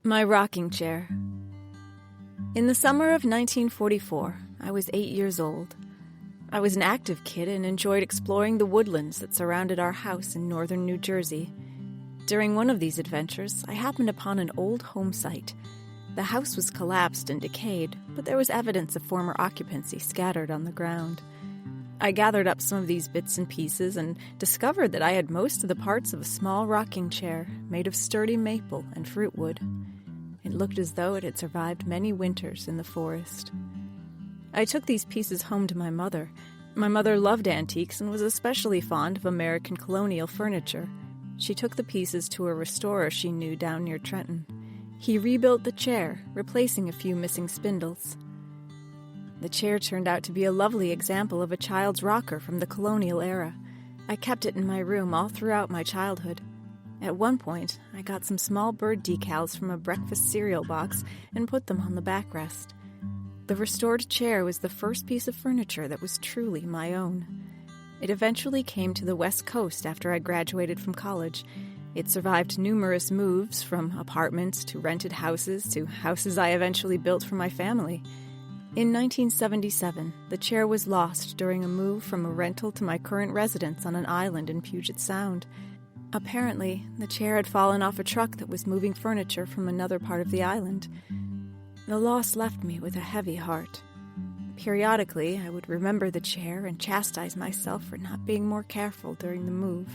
My rocking chair. In the summer of 1944, I was 8 years old. I was an active kid and enjoyed exploring the woodlands that surrounded our house in northern New Jersey. During one of these adventures, I happened upon an old home site. The house was collapsed and decayed, but there was evidence of former occupancy scattered on the ground. I gathered up some of these bits and pieces and discovered that I had most of the parts of a small rocking chair made of sturdy maple and fruit wood. It looked as though it had survived many winters in the forest. I took these pieces home to my mother. My mother loved antiques and was especially fond of American colonial furniture. She took the pieces to a restorer she knew down near Trenton. He rebuilt the chair, replacing a few missing spindles. The chair turned out to be a lovely example of a child's rocker from the colonial era. I kept it in my room all throughout my childhood. At one point, I got some small bird decals from a breakfast cereal box and put them on the backrest. The restored chair was the first piece of furniture that was truly my own. It eventually came to the West Coast after I graduated from college. It survived numerous moves, from apartments to rented houses to houses I eventually built for my family. In 1977, the chair was lost during a move from a rental to my current residence on an island in Puget Sound. Apparently, the chair had fallen off a truck that was moving furniture from another part of the island. The loss left me with a heavy heart. Periodically, I would remember the chair and chastise myself for not being more careful during the move.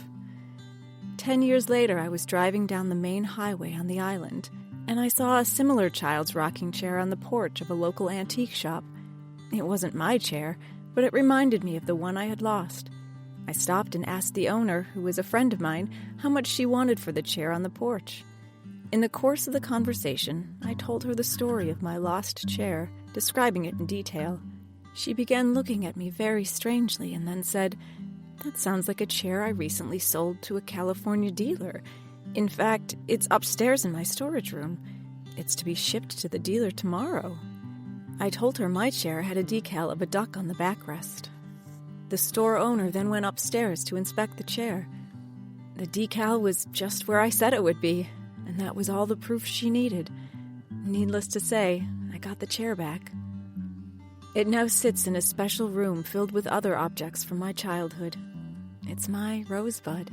10 years later, I was driving down the main highway on the island, and I saw a similar child's rocking chair on the porch of a local antique shop. It wasn't my chair, but it reminded me of the one I had lost. I stopped and asked the owner, who was a friend of mine, how much she wanted for the chair on the porch. In the course of the conversation, I told her the story of my lost chair, describing it in detail. She began looking at me very strangely and then said, "That sounds like a chair I recently sold to a California dealer. In fact, it's upstairs in my storage room. It's to be shipped to the dealer tomorrow." I told her my chair had a decal of a duck on the backrest. The store owner then went upstairs to inspect the chair. The decal was just where I said it would be, and that was all the proof she needed. Needless to say, I got the chair back. It now sits in a special room filled with other objects from my childhood. It's my rosebud.